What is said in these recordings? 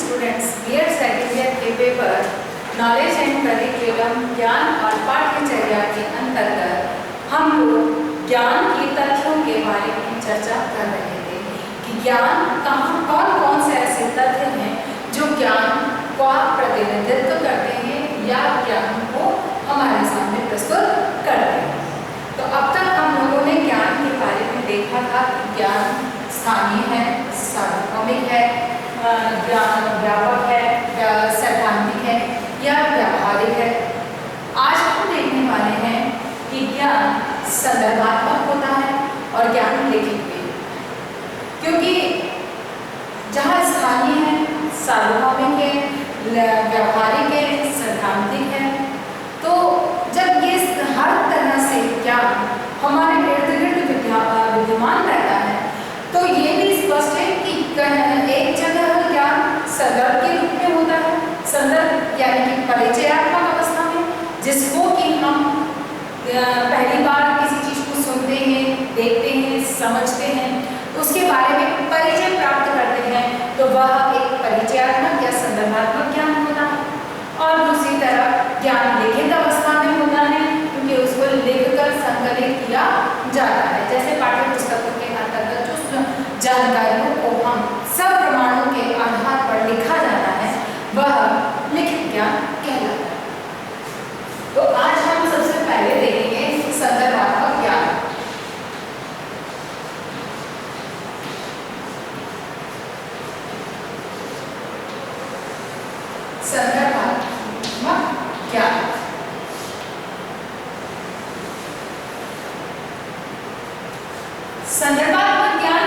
Students, BEd second year के paper knowledge and curriculum ज्ञान और पाठ्यचर्या के अंतर्गत हम लोग ज्ञान के तथ्यों के बारे में चर्चा कर रहे थे कि ज्ञान कहाँ कौन कौन से ऐसे तथ्य हैं जो ज्ञान का प्रतिनिधित्व करते हैं या ज्ञान को हमारे सामने प्रस्तुत करते हैं। तो अब तक हम लोगों ने ज्ञान के बारे में देखा था कि ज्ञान स्थानीय है, सार्वभौमिक है, ज्ञान व्यापक है, सैद्धांतिक है या व्यावहारिक है। आज हम देखने वाले हैं कि ज्ञान संदर्भात्मक होता है और ज्ञान लिखित भी, क्योंकि जहाँ स्थानीय है, सार्वभौमिक है, व्यावहारिक है, सैद्धांतिक है, तो जब ये हर तरह से ज्ञान हमारे इर्द गिर्द विद्यमान रहता है तो ये भी स्पष्ट है कि एक जगह ज्ञान संदर्भ के रूप में होता है। संदर्भ यानी कि परिचयात्मक अवस्था में, जिसको कि हम पहली बार किसी चीज को सुनते हैं, देखते हैं, समझते हैं, उसके बारे में परिचय प्राप्त करते हैं, तो वह एक परिचयात्मक या संदर्भात्मक ज्ञान होता है। और दूसरी तरफ ज्ञान लिखित अवस्था में होता है, क्योंकि उसको लिखकर संकलित किया जाता है। जैसे पाठ्य पुस्तकों के अंतर्गत जो जानकारियों को हम सब प्रमाणों के आधार पर लिखा जाता है, वह लिखित ज्ञान कहलाता है। तो आज हम सबसे पहले देखेंगे संदर्भात्मक ज्ञान। संदर्भात्मक ज्ञान संदर्भात्मक ज्ञान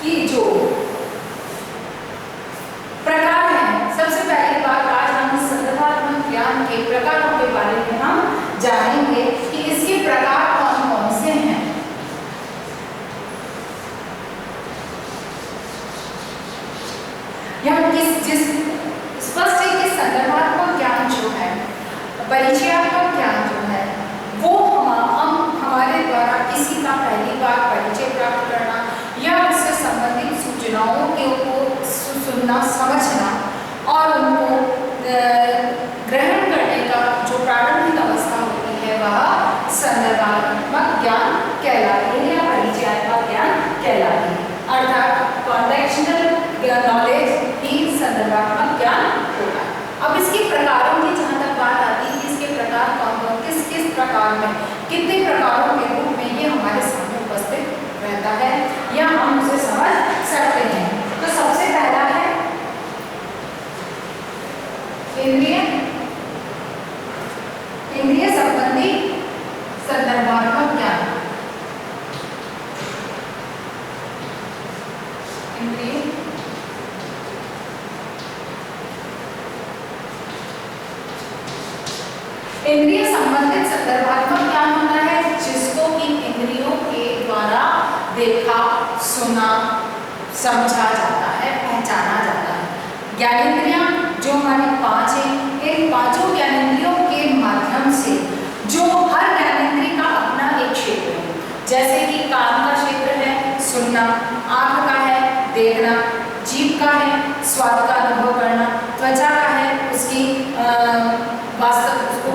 की जो प्रकार हैं, सबसे पहली बात आज हम संदर्भात्मक ज्ञान के प्रकारों के बारे में हम जानेंगे कि इसके प्रकार कौन कौन से हैं। यहाँ जिस स्पष्ट है कि संदर्भात्मक ज्ञान जो है, परिचयात्मक ज्ञान जो है, वो हम हमारे द्वारा किसी का पहली बार परिचय प्राप्त करना या उससे संबंधित सूचनाओं के को सुनना, समझना और उनको ग्रहण करने का जो प्रारंभिक अवस्था होती है, वह संदर्भात्मक ज्ञान कहलाती है या परिचयात्मक ज्ञान कहलाती है। अर्थात कॉन्टेक्चुअल नॉलेज ही संदर्भात्मक ज्ञान होता है। अब इसके प्रकारों की जहाँ तक बात आती है, इसके प्रकार कौन-कौन, किस प्रकार में, कितने प्रकारों के रूप में ये हमारे सामने उपस्थित रहता है या हम उसे समझ सकते हैं। तो सबसे पहला है इंद्रिय संबंधी संदर्भात्मक ज्ञान। इंद्रिय संबंधित संदर्भात्मक ज्ञान होता है जिसको कि इंद्रियों के द्वारा देखा, सुना, समझा जाता है, पहचाना जाता है। ज्ञानेंद्रियां जो हमारी पांच हैं, इन पांचों ज्ञानेंद्रियों के माध्यम से जो हर ज्ञानेंद्रिय का अपना एक क्षेत्र है। जैसे कि कान का क्षेत्र है सुनना, आंख का है देखना, जीभ का है स्वाद का अनुभव करना, त्वचा का है उसकी वास्तव उसको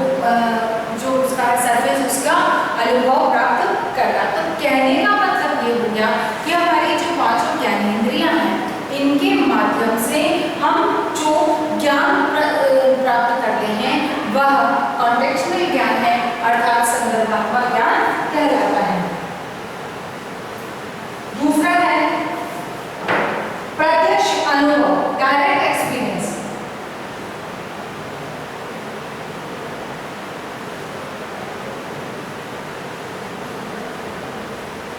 जो उसका सरफेस उसका अनुभव प्राप्त करना। तो कहने का मतलब ये हो गया कि हमारी जो पांचों ज्ञानेंद्रियां हैं, इनके माध्यम से हम जो ज्ञान प्राप्त करते हैं वह कॉन्टेक्चुअल ज्ञान है, अर्थात संदर्भात्मक ज्ञान कहलाता है। दूसरा है प्रत्यक्ष अनुभव, डायरेक्ट एक्सपीरियंस।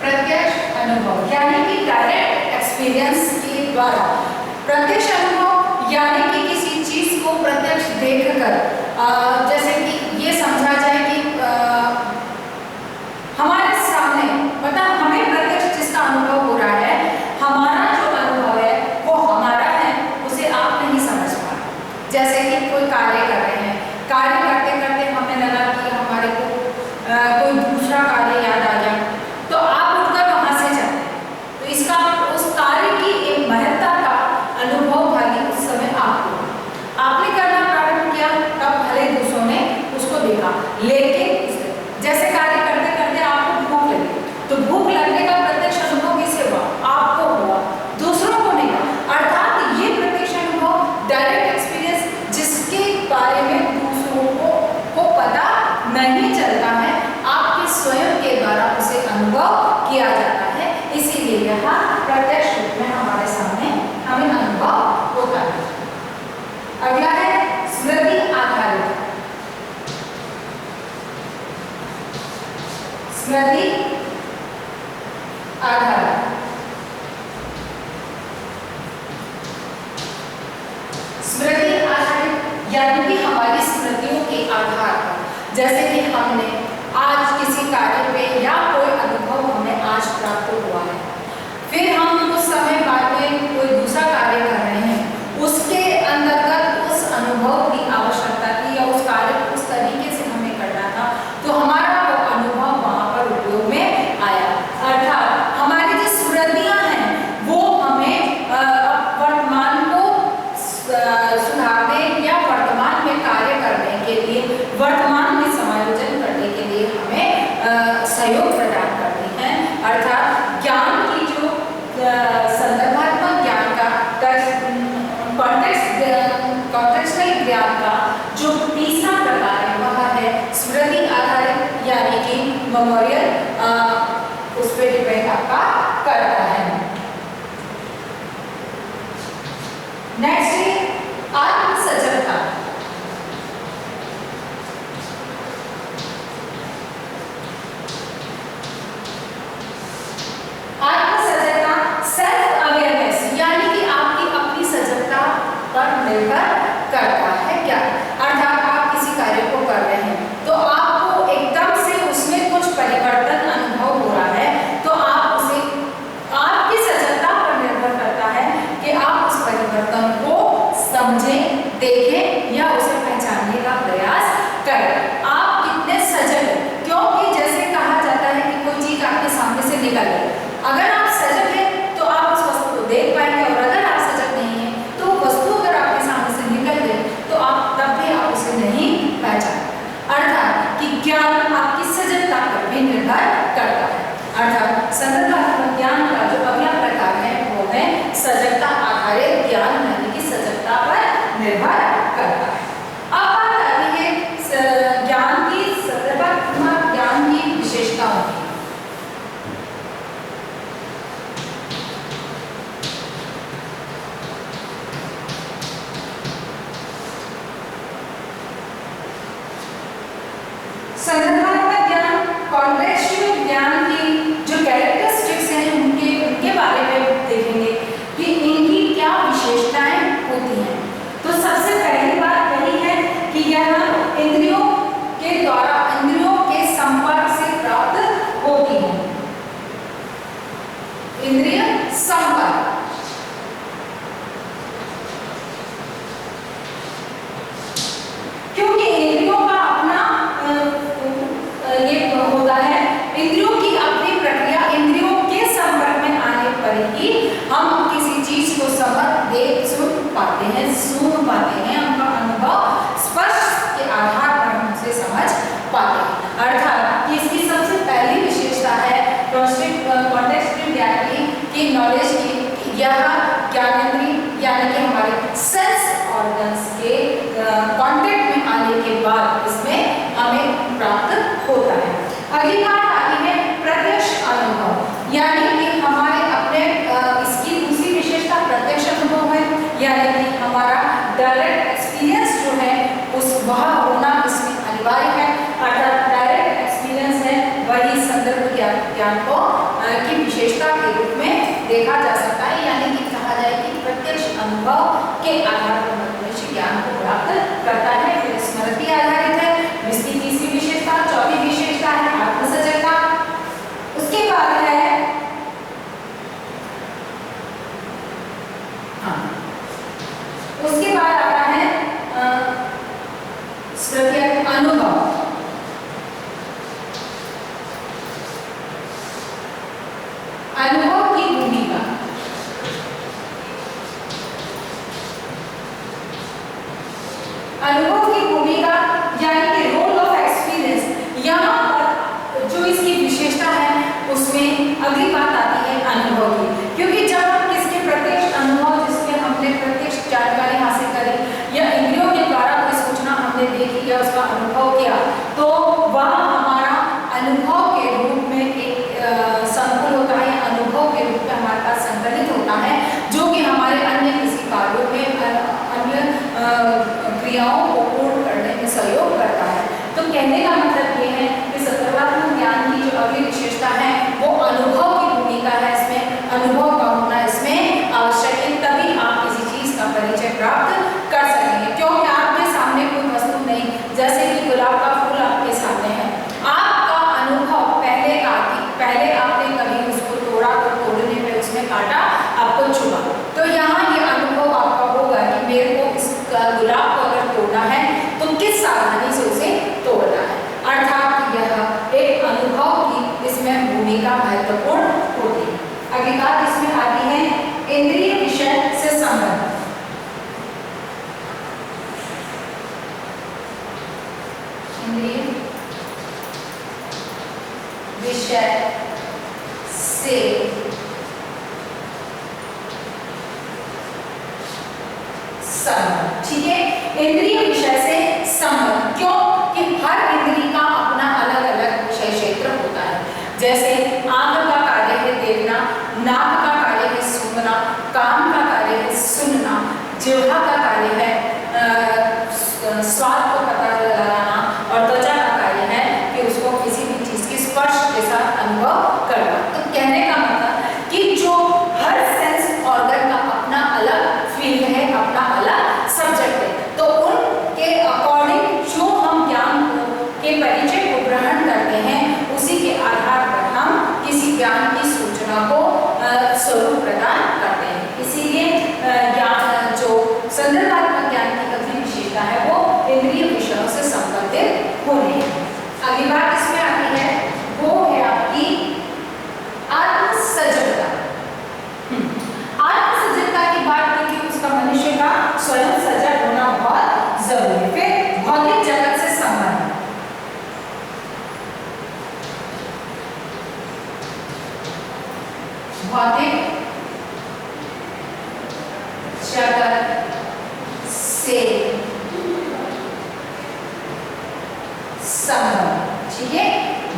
प्रत्यक्ष अनुभव यानी कि डायरेक्ट एक्सपीरियंस के द्वारा, प्रत्यक्ष अनुभव यानी कि किसी चीज को प्रत्यक्ष देखकर, जैसे कि ये समझा जाए कि हमारे सामने मतलब हमें प्रत्यक्ष जिसका अनुभव हो रहा है, हमारा जो अनुभव है वो हमारा है, उसे आप नहीं समझ पा रहे। जैसे कि कोई कार्य कर रहे हैं, कार्य करते करते हमें लगा कि हमारे को कोई दूसरा कार्य याद आ गया, तो आप उठकर वहां से जाते हैं, तो इसका उस कार्य की एक महत्ता का अनुभव वाली स्मृति आधारित। स्मृति आधारित यानी कि हमारी स्मृतियों के आधार पर, जैसे कि हमने आज किसी कार्य पे या कोई अनुभव हमें आज प्राप्त हुआ है, फिर हम कुछ समय बाद में कोई दूसरा कार्य कर रहे हैं, उसके अंतर्गत उस अनुभव की आवश्यकता थी या उस कार्य को उस तरीके से हमें करना था, तो हमारा वो अनुभव वहाँ पर उपयोग में आया। अर्थात हमारी जो स्मृतियाँ हैं वो हमें वर्तमान को सुधारने या वर्तमान में कार्य करने के लिए, वर्तमान में समायोजन करने के लिए हमें सहयोग प्रदान करती हैं। अर्थात ज्ञान की जो संदर्भात्मक ज्ञान का कॉन्टेक्स्टल ज्ञान का जो तीसरा प्रकार है वह है स्मृति आधारित यानी कि मेमोरियल, उस पर डिपेंड आपका करता है। नेक्स्ट है आत्मसजगता। आत्मसजगता सेल्फ अवेयरनेस यानी कि आपकी अपनी सजगता पर निर्भर करता है। क्या अर्थात आप किसी कार्य को कर रहे हैं तो आपको एकदम से उसमें कुछ परिवर्तन अनुभव हो रहा है, तो आप उसे, आपकी सजगता पर निर्भर करता है कि आप उस परिवर्तन को समझें, देखें या उसे पहचानने का प्रयास करें। आप कितने सजग हैं, क्योंकि जैसे कहा जाता है कि कोई चीज आपके सामने से निकल गई, अगर आप सजग हैं तो आप उस वस्तु को देख पाएंगे, और अगर आप सजग नहीं हैं तो वस्तु अगर आपके सामने से निकल गई तो आप तब भी आप उसे नहीं पहचानेंगे। अर्थात कि ज्ञान आपकी सजगता पर भी निर्भर करता है। अर्थात संदर्भात्मक ज्ञान का जो अगला प्रकार है वो है सजगता आधारित ज्ञान यानी कि सजगता पर निर्भर करता है। अब बात आती है ज्ञान की, संदर्भात्मक ज्ञान की विशेषताओं की। संदर्भात्मक ज्ञान, कॉन्टेक्स्चुअल ज्ञान की जो कैरेक्टरिस्टिक्स हैं उनके बारे में देखेंगे कि इनकी क्या विशेषताएं होती हैं। तो सबसे पहली बात यही है कि यह इंद्रियों के द्वारा, इंद्रियों के संपर्क से प्राप्त होती है। इंद्रिय संपर्क, क्योंकि इंद्रियों का अपना ये होता है, इंद्रियों की अपनी प्रक्रिया, इंद्रियों के संपर्क में आने पर ही हम किसी चीज को समझ, देख, सुन पाते हैं, उनका अनुभव स्पर्श के आधार पर हम उसे समझ पाते हैं। अर्थात इसकी सबसे पहली विशेषता है कॉन्टेक्स्चुअल ज्ञान की नॉलेज की, यह ज्ञानेंद्रिय यानी कि हमारे सेंस ऑर्गन्स के कांटेक्ट में आने के बाद इसमें हमें प्राप्त होता है। अगली बात आती है प्रत्यक्ष अनुभव, यानी कि हमारे अपने इसकी दूसरी विशेषता प्रत्यक्ष अनुभव है, यानी कि हमारा डायरेक्ट एक्सपीरियंस जो है उस वह होना इसमें अनिवार्य है। अर्थात डायरेक्ट एक्सपीरियंस है वही संदर्भ ज्ञान को की विशेषता के रूप में देखा जा सकता है, यानी कि कहा जाए कि प्रत्यक्ष अनुभव के आधार पर मनुष्य ज्ञान को प्राप्त करता है। फिर स्मृति आधारित है, इसकी तीसरी विशेषता। चौथी विशेषता है आत्मसजगता। उसके बाद है उसके बाद आता है स्मृति अनुभव। अनुभव की भूमिका, अनुभव की भूमिका यानी कि रोल ऑफ एक्सपीरियंस। यहाँ पर जो इसकी विशेषता है उसमें अगली बात आती है अनुभव की, क्योंकि जब हम किसके प्रत्यक्ष अनुभव, जिसमें हमने प्रत्यक्ष जानकारी हासिल करी या इंद्रियों के द्वारा कोई सूचना हमने देखी या उसका अनुभव किया, तो वह हमारा अनुभव के रूप में एक संकुल होता है, अनुभव के रूप में हमारे पास संकलित होता है, जो कि हमारे अन्य किसी कार्यों में, अन्य क्रियाओं को पूर्ण करने में सहयोग करता है। तो कहने का मतलब ये है कि संदर्भात्मक ज्ञान की जो अगली संबंध। ठीक है, इंद्रिय विषय से संबंध, क्यों कि हर इंद्रिय का अपना अलग अलग विषय क्षेत्र होता है। जैसे आंख का कार्य है देखना, नाक का कार्य है सूंघना, कान का कार्य है सुनना, जिह्वा का कार्य है स्वाद को पता लगाना, और त्वचा का कार्य है कि उसको किसी भी चीज की स्पर्श के साथ अनुभव करना। तो कहने का मतलब कि जो हर सेंस ऑर्गन का अपना अलग फील्ड है, अपना अलग सब्जेक्ट है, तो उनके अकॉर्डिंग जो हम ज्ञान के परिचय को ग्रहण करते हैं, उसी के आधार पर हम किसी ज्ञान की सूचना को स्वरूप प्रदान करते हैं। इसीलिए ज्ञान जो संदर्भात्मक ज्ञान की अगली विशेषता है वो इंद्रिय विषयों से संबंधित होने है। अगली बात इसमें आती है वो है आपकी आत्मसजगता। आत्मसजगता की बात की कि उसका मनुष्य का स्वयं सजग होना बहुत जरूरी है। फिर भौतिक जगत से संबंध, भौतिक जगत से संबंध। ठीक है,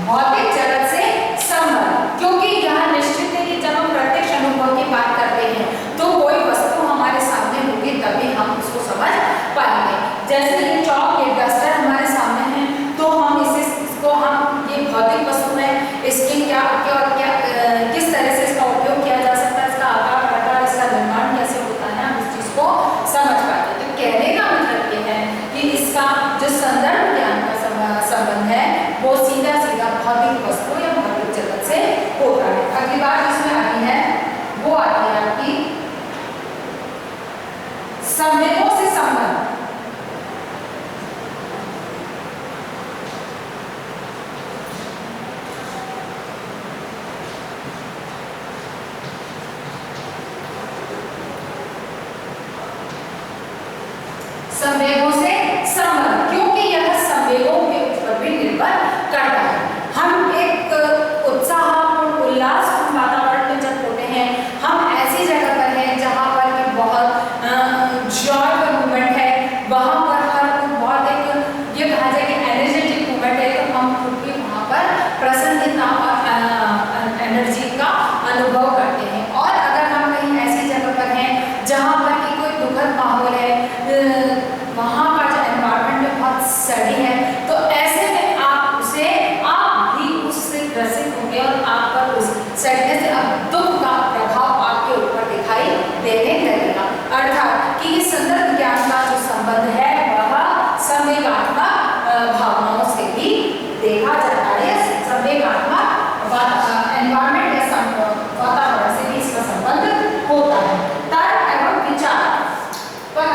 भौतिक जगत से संबंध, क्योंकि यह निश्चित है कि जब हम प्रत्यक्ष अनुभव की बात करते हैं तो कोई वस्तु हमारे सामने होगी तभी हम उसको समझ पाएंगे। जैसे ये चौक, ये डस्टर हमारे सामने है, तो हम इसको हम ये भौतिक वस्तु है, इसके क्या किस तरह से इसका उपयोग किया जा सकता है, इसका आकार प्रकार, इसका निर्माण कैसे होता है, हम इस चीज को समझ पाते हैं। तो कहने का मतलब ये है कि इसका जो संदर्भ ज्ञान का संबंध है वो सीधा सीधा भौतिक वस्तु या भौतिक जगत से होता है। अगली बात इसमें आती है वो आती है आपकी संवेगों से संबंध। संवेगों से संबंध, क्योंकि यह संवेगों के ऊपर भी निर्भर करता है। हम एक उत्साहपूर्ण उल्लासपूर्ण वातावरण में जब होते हैं, हम ऐसी जगह पर हैं जहाँ पर कि बहुत जॉय का मूवमेंट है, वहाँ पर हर बहुत एक ये कहा जाए कि एनर्जेटिक मूवमेंट है, तो हम खुद भी वहाँ पर प्रसन्नता और एनर्जी का अनुभव करते हैं। और अगर हम कहीं ऐसी जगह पर हैं जहाँ पर कि कोई दुखद माहौल है, वहाँ का जो एनवायरनमेंट बहुत सड़ी है, तो ऐसे में आप भी उससे ग्रसित होंगे और आप पर उस सड़ने से अब दुख का प्रभाव आपके ऊपर दिखाई देने लगेगा। अर्थात कि ये संदर्भ ज्ञान का जो संबंध है वह संवेगात्मक भावनाओं से भी देखा जाता है। संवेगात्मक एनवायरनमेंट या वातावरण से भी इसका संबंध होता है। तर्क एवं विचार पर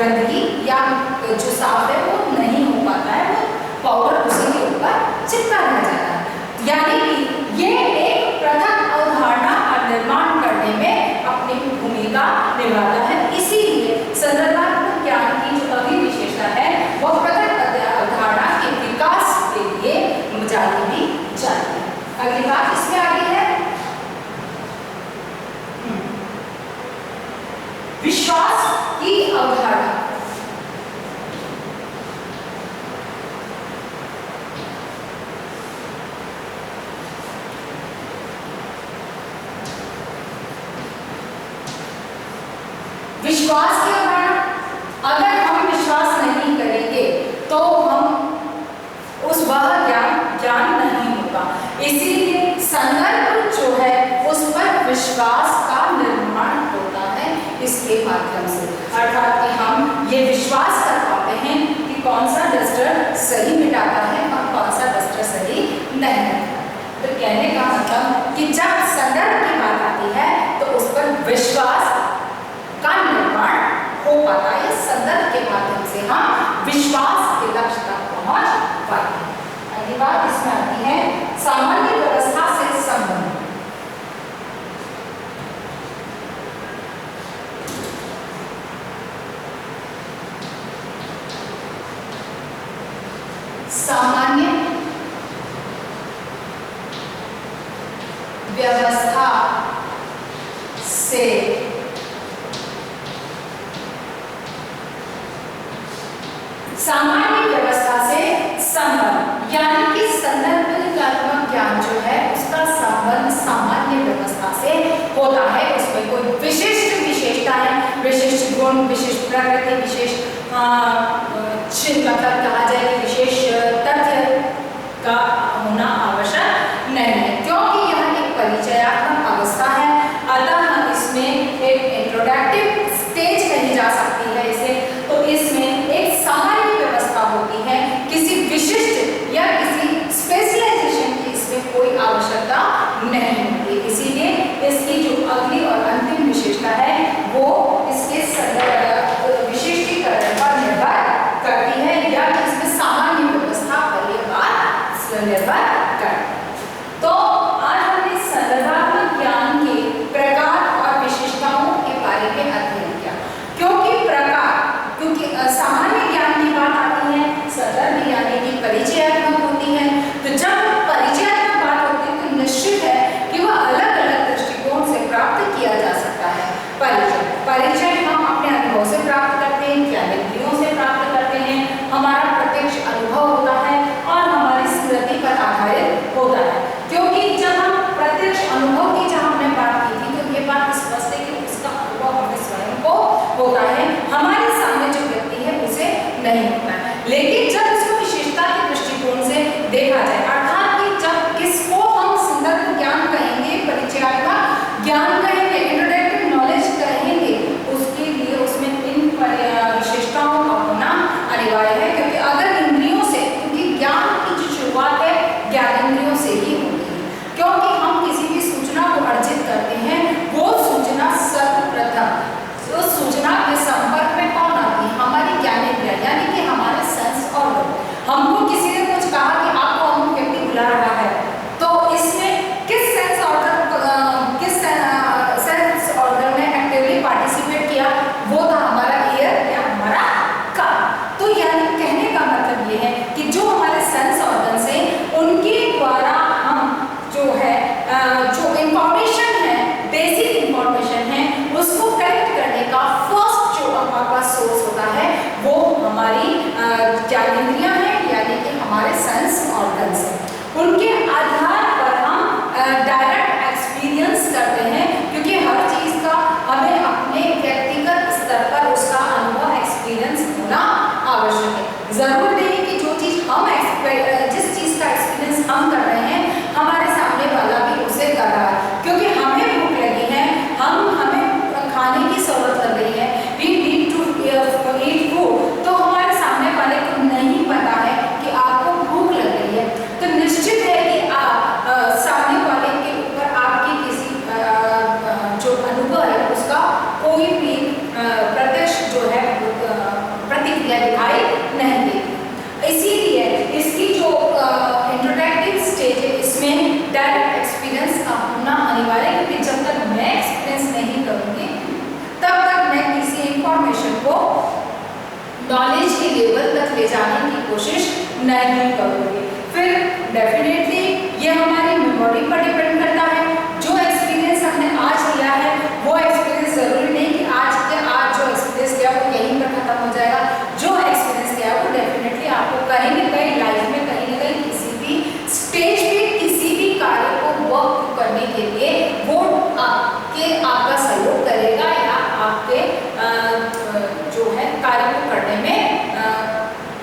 गंदगी या जो साफ है वो नहीं हो पाता है, वो पाउडर उसी के ऊपर चिपका रह जाता है। यानी कि ये एक पृथक अवधारणा का निर्माण करने में अपनी भूमिका निभाता है। इसीलिए संदर्भात्मक ज्ञान की जो अगली विशेषता है वह पृथक अवधारणा के विकास के लिए जानी भी जाती है। अगली बात इसमें आगे है विश्वास की अवधारणा। विश्वास की अवधारणा, अगर हम विश्वास नहीं करेंगे तो हम उस वह ज्ञान नहीं होगा। इसीलिए संदर्भ जो है उस पर विश्वास का निर्माण होता है इसके माध्यम से, अर्थात कि हम ये विश्वास कर पाते हैं कि कौन सा डस्टर सही मिटाता है और कौन सा डस्टर सही नहीं मिटाता। तो कहने का मतलब कि जब संदर्भ की बात आती है तो उस पर विश्वास का निर्माण हो पाता है। संदर्भ के माध्यम से हम विश्वास के लक्ष्य तक पहुंच पाते हैं। अगली बात इसमें आती है सामान्य व्यवस्था से संबंध। सामान्य व्यवस्था से सामान्य व्यवस्था से संबंध, यानी कि संदर्भात्मक ज्ञान जो है उसका संबंध सामान्य व्यवस्था से होता है। उसमें कोई विशिष्ट विशेषताएं, विशिष्ट गुण, विशिष्ट प्रकृति, विशेष मतलब कहा जाए कि विशेष तथ्य का होना आवश्यक नहीं है, क्योंकि यह एक परिचयात्मक अवस्था है। अतः इसमें एक इंट्रोडक्टिव स्टेज कही जा सकती है इसे। तो इसमें एक सामान्य व्यवस्था होती है, किसी विशिष्ट या किसी स्पेशलाइजेशन की इसमें कोई आवश्यकता नहीं होती। इसीलिए इसकी जो अगली और अंतिम विशेषता है वो इसके विशिष्टीकरण पर निर्भर करती है, या इसमें सामान्य व्यवस्था पर निर्भर करती है। तो आज हमने संदर्भात्मक ज्ञान के प्रकार और विशेषताओं के बारे में अध्ययन किया। क्योंकि सामान्य ज्ञान की बात आती है, संदर्भ यानी कि परिचयात्मक होती है। तो जब परिचयात्मक बात होती है तो निश्चित है कि वह अलग अलग दृष्टिकोण से प्राप्त किया जा सकता है। परिचय हम अपने अनुभव से प्राप्त करते हैं, ज्ञानेंद्रियों से प्राप्त करते हैं, हमारा प्रत्यक्ष अनुभव होता है और हमारी स्मृति पर आधारित होता है। क्योंकि जब हम प्रत्यक्ष अनुभव की जहाँ हमने बात की थी तो ये बात स्पष्ट है कि उसका अनुभव हमें स्वयं को होता है, हमारे सामने जो व्यक्ति है उसे नहीं होता है। लेकिन जब इसको विशेषता के दृष्टिकोण से देखा जाए, अर्थात कि जब किसको हम संदर्भ ज्ञान कहेंगे, परिचयात्मक ज्ञान कहेंगे, इंट्रोडक्टिव नॉलेज कहेंगे, उसके लिए उसमें इन विशेषताओं का होना अनिवार्य है। क्योंकि अगर इंद्रियों से, क्योंकि ज्ञान की जो शुरुआत है ज्ञानेंद्रियों से ही होती है, क्योंकि हम किसी भी सूचना को अर्जित करते हैं वो सूचना सर्वप्रथम उस सूचना के संपर्क में कौन आती है? हमारी ज्ञानेंद्रिय, यानी कि हमारे सेंस ऑर्गन। हमको किसी ने कुछ कहा कि आपको अमुक व्यक्ति बुला रहा है, तो इसमें किस सेंस ऑर्गन ने एक्टिवली पार्टिसिपेट किया? वो था हमारा ईयर या हमारा कान। तो यानी कहने का मतलब ये है कि जो हमारे सेंस ऑर्गन है उनके द्वारा हम जो है जो इंफॉर्मेशन है, बेसिक इंफॉर्मेशन है, उसको कलेक्ट करने का फर्स्ट जो हमारे पास सोर्स होता है वो हमारी ज्ञानेंद्रियां हैं, यानी कि हमारे सेंस ऑर्गन्स हैं। उनके आधार पर हम डायरेक्ट एक्सपीरियंस करते हैं, क्योंकि हर चीज़ का हमें अपने व्यक्तिगत स्तर पर उसका अनुभव एक्सपीरियंस होना आवश्यक है। जरूर नहीं कि जो चीज़ हम जिस चीज़ का एक्सपीरियंस हम कर रहे हैं हमारे सामने वाला भी उसे कर रहा है। क्योंकि हमें भूख लगी है, हमें खाने की जरूरत लग रही है, we need to eat food, तो हमारे सामने वाले को नहीं पता है कि आपको भूख लग रही है। तो निश्चित है कि आप सामने वाले के ऊपर आपकी किसी जो अनुभव है उसका कोई भी प्रत्यक्ष जो है नॉलेज के लेवल तक ले जाने की कोशिश नहीं करोगे। फिर डेफिनेटली ये हमारी मेमोरी पर डिपेंड करता है। जो एक्सपीरियंस हमने आज लिया है वो एक्सपीरियंस जरूरी नहीं कि आज जो एक्सपीरियंस लिया वो यहीं पर खत्म हो जाएगा। जो एक्सपीरियंस लिया वो डेफिनेटली आपको कहीं ना कहीं लाइफ में कहीं ना कहीं किसी भी स्टेज पे किसी भी कार्य को वर्क करने के लिए वो आपका सहयोग करेगा या आपके जो है कार्य को करने में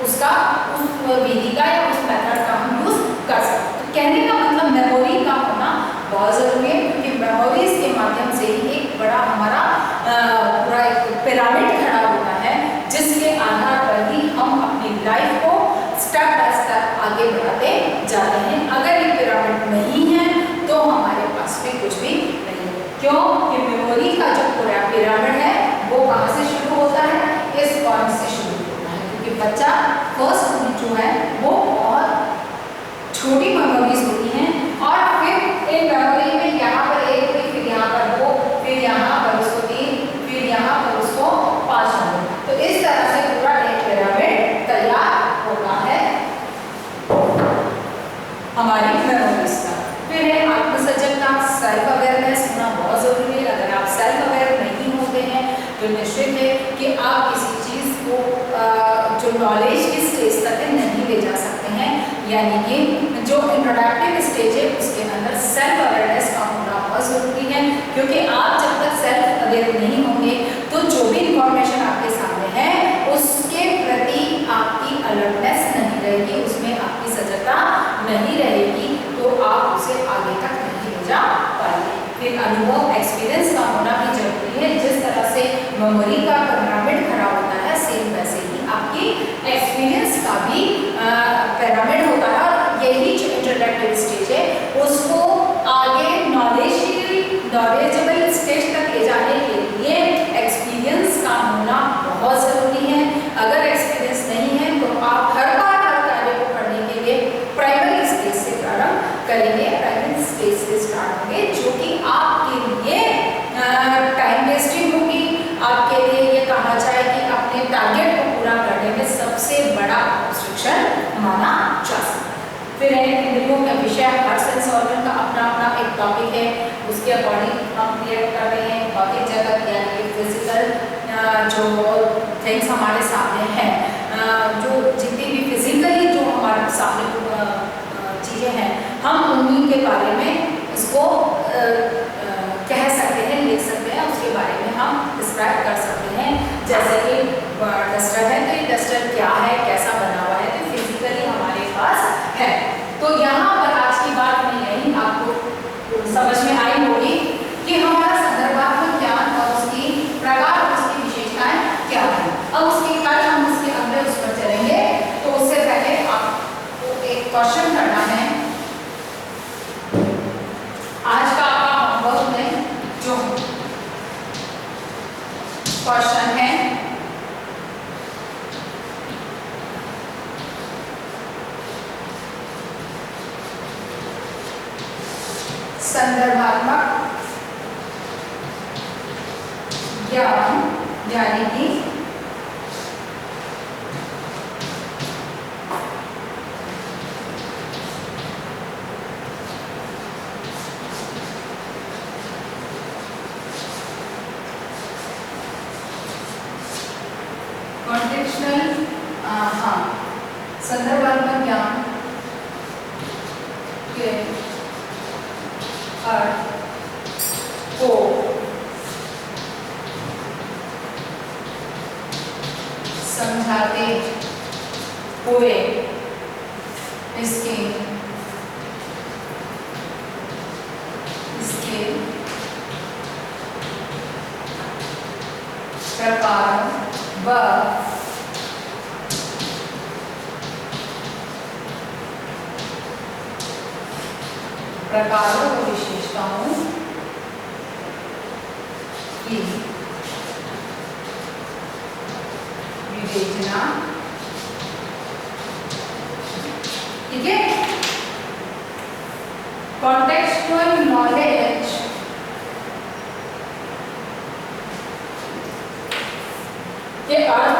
उसका उस विधि का या उस मेथड का हम यूज कर सकते हैं। तो कहने का मतलब मेमोरी का होना बहुत जरूरी है, क्योंकि मेमोरीज के माध्यम से ही एक बड़ा हमारा पूरा एक पिरामिड खड़ा होता है, जिसके आधार पर ही हम अपनी लाइफ को स्टेप बाय स्टेप आगे बढ़ाते जाते हैं। अगर ये पिरामिड नहीं है तो हमारे पास में कुछ भी नहीं है। क्यों? कि मेमोरी का जो पूरा पिरामिड है वो कहाँ से शुरू होता है? इस पॉइंट से शुरू होता है, क्योंकि बच्चा फर्स्ट जो है वो बहुत छोटी मेमोरीज होती हैं और फिर एक मेमोरी में यहाँ पर एक हुई, फिर यहाँ पर दो, फिर यहाँ पर उसको 3, फिर यहाँ पर उसको 5 होंगे। तो इस तरह से पूरा एक पिरामिड तैयार होता है हमारी मेमोरीज का। फिर है आत्मसचेतना, सेल्फ अवेयरनेस होना बहुत जरूरी है। अगर आप सेल्फ अवेयर नहीं होते हैं तो निश्चित है कि आप किसी चीज को जो नॉलेज की स्टेज तक नहीं ले जा सकते हैं। यानी कि जो इंट्रोडक्टिव स्टेज है उसके अंदर सेल्फ अवेयरनेस का होना बहुत जरूरी है, क्योंकि आप जब तक सेल्फ अवेयर नहीं होंगे तो जो भी इंफॉर्मेशन आपके सामने है उसके प्रति आपकी अलर्टनेस नहीं रहेगी, उसमें आपकी सजगता नहीं रहेगी, तो आप उसे आगे तक नहीं ले जा पाएंगे। फिर अनुभव, एक्सपीरियंस का होना भी जरूरी है। जिस तरह से मेमोरी का पिरामिड खड़ा होता है सेम वैसे ही आपकी एक्सपीरियंस का भी पिरामिड होता है। और यही जो इंट्रोडक्टिव स्टेज है उसको आगे नॉलेजेबल स्टेज तक ले जाने के लिए एक्सपीरियंस का होना बहुत जरूरी है। अगर एक्सपीरियंस नहीं है तो आप हर बार हर कार्य को करने के लिए प्राइमरी स्टेज से प्रारंभ करेंगे, प्राइमरी स्टेज से स्टार्ट होंगे, जो कि आपके लिए टाइम वेस्टिंग होगी। आपके लिए ये कहा जाए कि अपने टारगेट को पूरा करने में सबसे बड़ा ऑब्स्ट्रक्शन माना जा सकता है। फिर इंद्रियों का विषय, हर सेंस ऑर्गन का अपना अपना एक टॉपिक है, उसके अकॉर्डिंग हम क्लियर कर रहे हैं। भौतिक जगत यानी कि फिजिकल जो थिंग्स हमारे सामने हैं, जो जितनी भी फिजिकली जो हमारे सामने चीज़ें हैं, हम उन्हीं के बारे में इसको कह सकते हैं, लिख सकते हैं, उसके बारे में हम डिस्क्राइब कर सकते हैं। जैसे कि डस्टर है, तो ये डस्टर क्या है, कैसा बना हुआ है, तो फिजिकली हमारे पास है। तो यहाँ पर आज की बात में यही आपको समझ में आई होगी कि हमारा संदर्भात्मक ज्ञान और उसकी प्रकार और उसकी विशेषताएं क्या है। अब उसके कल हम उसके अंदर उस पर चलेंगे, तो उससे पहले आपको एक क्वेश्चन करना है। आज का आपका होमवर्क में जो क्वेश्चन है संदर्भात्मक ज्ञान यानी कि कॉन्टेक्सुअल, संदर्भात्मक ज्ञान के अर्थ को समझाते हुए इसके प्रकार व प्रकारों व विशेषताओं की विवेचना। ठीक है, कॉन्टेक्सुअल नॉलेज के अर्थ